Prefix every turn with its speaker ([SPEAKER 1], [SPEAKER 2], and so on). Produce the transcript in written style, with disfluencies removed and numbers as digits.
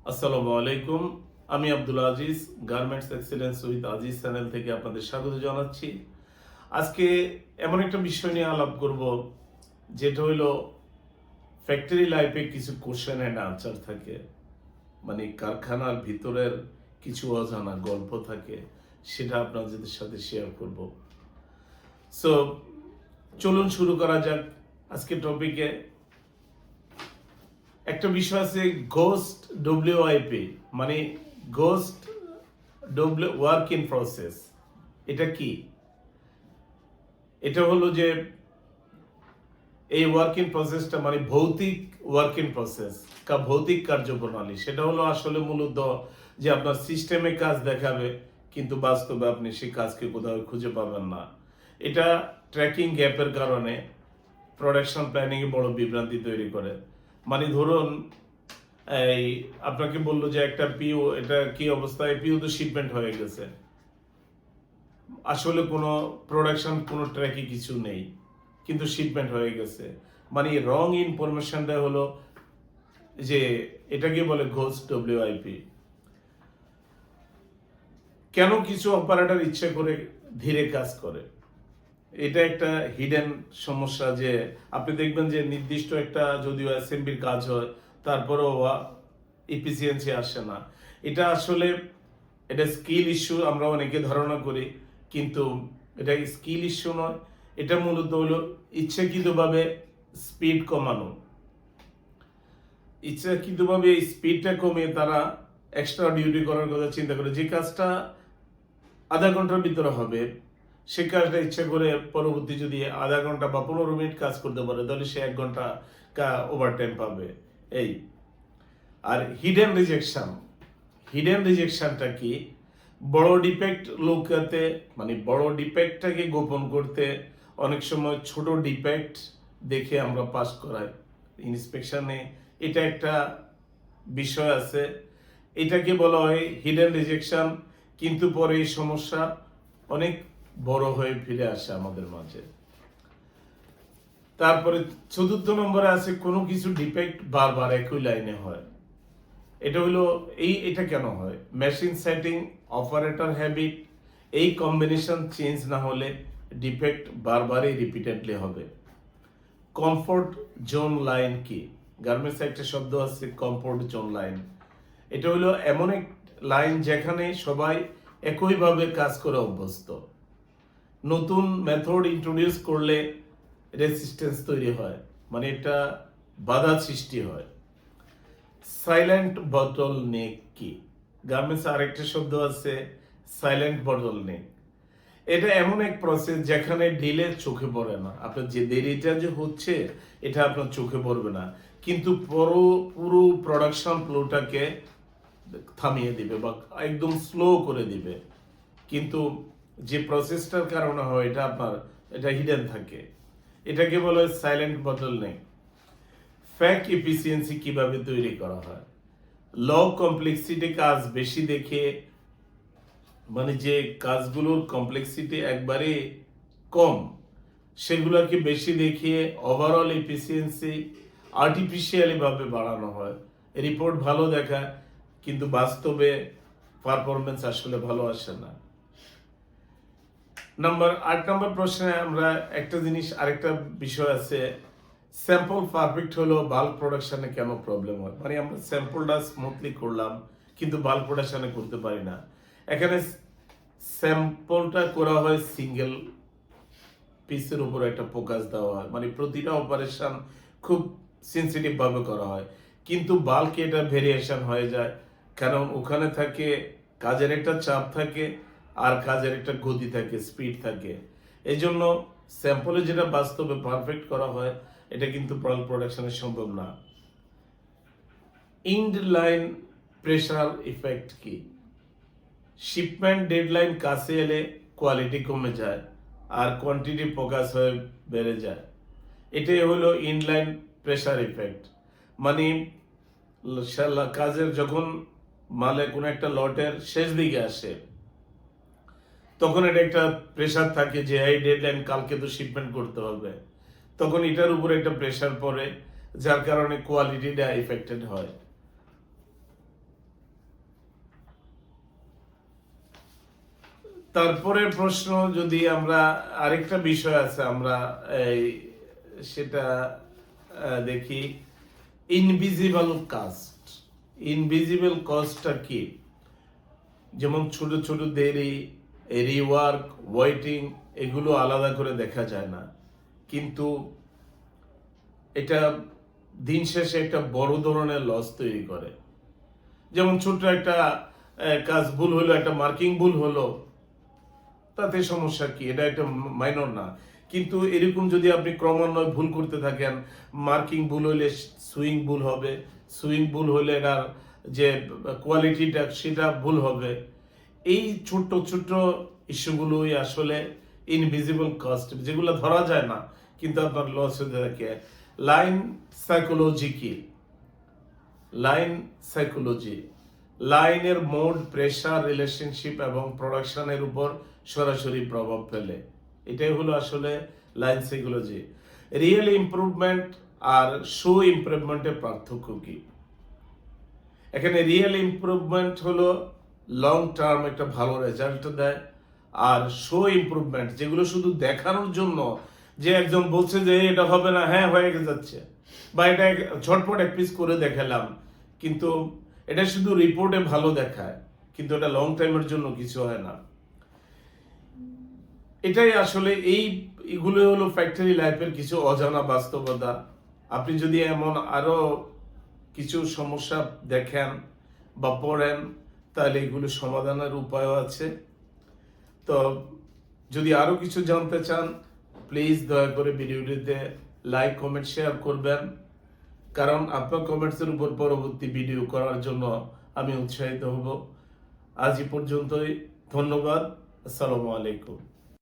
[SPEAKER 1] আসসালামু আলাইকুম। আমি Abdul Aziz, garments excellence with Aziz channel থেকে আপনাদের স্বাগত জানাচ্ছি। আজকে এমন একটা বিষয় নিয়ে আলাপ করব, যেটা হইলো ফ্যাক্টরি লাইফে কিছু কোশ্চেন অ্যান্ড আনসার থাকে, মানে কারখানার ভিতরের কিছু অজানা গল্প থাকে, সেটা আপনাদের সাথে শেয়ার করব। সো চলুন শুরু করা যাক। আজকে টপিকে একটা বিষয় আছে, গোস্ট ডব্লিউআইপি, মানে গোস্ট ওয়ার্ক ইন প্রসেস। এটা কি? এটা হলো যে এই ওয়ার্ক ইন প্রসেসটা মানে ভৌতিক ওয়ার্ক ইন প্রসেস, ভৌতিক কার্যপ্রণালী। সেটা হলো আসলে মূলত যে আপনার সিস্টেমে কাজ দেখাবে, কিন্তু বাস্তবে আপনি সেই কাজকে কোথাও খুঁজে পাবেন না। এটা ট্র্যাকিং গ্যাপের কারণে প্রোডাকশন প্ল্যানিং এ বড় বিভ্রান্তি তৈরি করে। মানে ধরুন, এই আপনাকে বললো যে একটা পিও, এটা কি অবস্থায়, পিও তো শিপমেন্ট হয়ে গেছে, আসলে কোনো প্রোডাকশন কোনো ট্র্যাকে কিছু নেই, কিন্তু শিপমেন্ট হয়ে গেছে। মানে রং ইনফরমেশনটা হলো যে এটাকে বলে ঘোস্ট ডব্লিউআইপি। কেন কিছু অপারেটর ইচ্ছে করে ধীরে কাজ করে? এটা একটা হিডেন সমস্যা। যে আপনি দেখবেন যে নির্দিষ্ট একটা যদিও অ্যাসেম্বলির কাজ হয়, তারপরেও এফিসিয়েন্সি আসে না। এটা আসলে এটা স্কিল ইস্যু আমরা অনেকে ধারণা করি, কিন্তু এটা স্কিল ইস্যু নয়। এটা মূলত হলো ইচ্ছাকৃতভাবে স্পিড কমানো। ইচ্ছাকৃতভাবে এই স্পিডটা কমিয়ে তারা এক্সট্রা ডিউটি করার কথা চিন্তা করে। যে কাজটা আধা ঘন্টার ভিতরে হবে, সে কাজটা ইচ্ছা করে পরবর্তী যদি আধা ঘন্টা বা 15 মিনিট কাজ করতে পারে, তাহলে সে 1 ঘন্টা ওভারটাইম পাবে। এই আর হিডেন রিজেকশনটা কি? বড় ডিফেক্ট লুকাতে, মানে বড় ডিফেক্টটাকে গোপন করতে অনেক সময় ছোট ডিফেক্ট দেখে আমরা পাস করাই ইন্সপেকশনে। এটা একটা বিষয় আছে, এটাকে বলা হয় হিডেন রিজেকশন। কিন্তু পরে এই সমস্যা অনেক বড় হয়ে ফিরে আসে আমাদের মাঝে। তারপরে চতুর্থ নম্বরে আছে কোনো কিছু ডিফেক্ট বারবার একই লাইনে হয়। এটা হলো এটা কেন হয়? মেশিন সেটিং, অপারেটর হ্যাবিট, এই কম্বিনেশন চেঞ্জ না হলে ডিফেক্ট বারবারই রিপিটেডলি হবে। কমফোর্ট জোন লাইন কি? গার্মেন্টস একটা শব্দ আছে, কমফোর্ট জোন লাইন। এটা হলো এমন এক লাইন যেখানে সবাই একইভাবে কাজ করে অভ্যস্ত। নতুন মেথড ইন্ট্রোডিউস করলে রেসিস্টেন্স তৈরি হয়, মানে এটা বাধা সৃষ্টি হয়। সাইলেন্ট বটল নেক কি? গার্মেন্টস আরেকটা শব্দ আছে, সাইলেন্ট বটল নেক। এটা এমন এক প্রসেস যেখানে ডিলে চোখে পড়ে না। আপনার যে দেরিটা যে হচ্ছে, এটা আপনার চোখে পড়বে না, কিন্তু পুরো প্রোডাকশন ফ্লোটাকে থামিয়ে দিবে বা একদম স্লো করে দিবে। কিন্তু যে প্রসেসটার কারণে হয়, এটা হিডেন থাকে। এটাকে বলা হয় সাইলেন্ট বটল নেক। ফ্যাক এফিসিয়েন্সি কিভাবে তৈরি করা হয়? লো কমপ্লেক্সিটি কাজ বেশি দেখে, মানে যে কাজগুলোর কমপ্লেক্সিটি একবারে কম, সেগুলোকে বেশি দেখিয়ে ওভারঅল এফিসিয়েন্সি আর্টিফিশিয়ালি ভাবে বাড়ানো হয়। রিপোর্ট ভালো দেখায়, কিন্তু বাস্তবে পারফরমেন্স আসলে ভালো আসে না। 8 নম্বর প্রশ্নে আমরা একটা জিনিস, আরেকটা বিষয় আছে, স্যাম্পল পারফেক্ট হলো বাল্ক প্রোডাকশনে কেন প্রবলেম হয়? মানে আমরা স্যাম্পলটা স্মুথলি করলাম, কিন্তু বাল্ক প্রোডাকশনে করতে পারি না। এখানে স্যাম্পলটা করা হয় সিঙ্গেল পিসের উপর একটা ফোকাস দেওয়া হয়, মানে প্রতিটা অপারেশন খুব সেন্সিটিভ ভাবে করা হয়। কিন্তু বাল্কে এটা ভেরিয়েশন হয়ে যায়, কারণ ওখানে থাকে কাজের একটা চাপ থাকে, আর কাজের একটা গতি থাকে, স্পিড থাকে। এই জন্য স্যাম্পলে যেটা বাস্তবে পারফেক্ট করা হয়, এটা কিন্তু বাল্ক প্রোডাকশনে সম্ভব না। ইন্ড লাইন প্রেসার ইফেক্ট কি? শিপমেন্ট ডেডলাইন কাছে এলে কোয়ালিটি কমে যায়, আর কোয়ান্টিটি ফোকাস হয়ে বেড়ে যায়। এটাই হলো ইনলাইন প্রেসার ইফেক্ট। মানে কাজের যখন মালে কোনো একটা লটের শেষ দিকে আসে, তখন এটা একটা প্রেসার থাকে যে এই ডেডলাইন, কালকে তো শিপমেন্ট করতে হবে। তখন এটার উপরে একটা প্রেসার পড়ে, যার কারণে কোয়ালিটিটা এফেক্টেড হয়। তারপরে প্রশ্ন যদি আমরা আরেকটা বিষয় আছে আমরা সেটা দেখি, ইনভিজিবল কাস্ট। ইনভিজিবল কস্টটা কি? যেমন ছোট ছোট দেরি, রিওয়ার্ক, ওয়েটিং, এগুলো আলাদা করে দেখা যায় না, কিন্তু এটা দিন শেষে একটা বড় ধরনের লস তৈরি করে। যেমন ছোট্ট একটা কাজ ভুল হলো, একটা মার্কিং ভুল হলো, তাতে সমস্যা কি? এটা একটা মাইনর না। কিন্তু এরকম যদি আপনি ক্রমান্বয়ে ভুল করতে থাকেন, মার্কিং ভুল হলে সুইং ভুল হবে, সুইং ভুল হলে এটার যে কোয়ালিটিটা সেটা ভুল হবে। এই ছোট্ট ছোট্ট ইস্যুগুলোই আসলে ইনভিজিবল কস্ট, যেগুলো ধরা যায় না কিন্তু আপনার লস হতে থাকে। লাইন সাইকোলজি কি? লাইন সাইকোলজি লাইনের মোড, প্রেশার, রিলেশনশিপ এবং প্রোডাকশনের উপর সরাসরি প্রভাব ফেলে। এটাই হলো আসলে লাইন সাইকোলজি। রিয়েল ইমপ্রুভমেন্ট আর শো ইমপ্রুভমেন্টের পার্থক্য কি? এখানে রিয়েল ইমপ্রুভমেন্ট হলো লং টার্ম একটা ভালো রেজাল্ট দেয়, আর শো ইমপ্রুভমেন্ট যেগুলো শুধু দেখানোর জন্য, যে একজন বলছে যে এটা হবে না, হ্যাঁ হয়ে যাচ্ছে, বা এটা ঝটপট এক পিস করে দেখালাম, কিন্তু এটা শুধু রিপোর্টে ভালো দেখায়, কিন্তু এটা লং টাইমের জন্য কিছু হয় না। এটাই আসলে এইগুলো হলো ফ্যাক্টরি লাইফের কিছু অজানা বাস্তবতা। আপনি যদি এমন আরো কিছু সমস্যা দেখেন বা পড়েন, তাহলে এগুলো সমাধানের উপায়ও আছে। তো যদি আরো কিছু জানতে চান, প্লিজ দয়া করে ভিডিওটিতে লাইক, কমেন্ট, শেয়ার করবেন, কারণ আপনার কমেন্টসের উপর পরবর্তী ভিডিও করার জন্য আমি উৎসাহিত হব। আজ এই পর্যন্তই, ধন্যবাদ। আসসালামু আলাইকুম।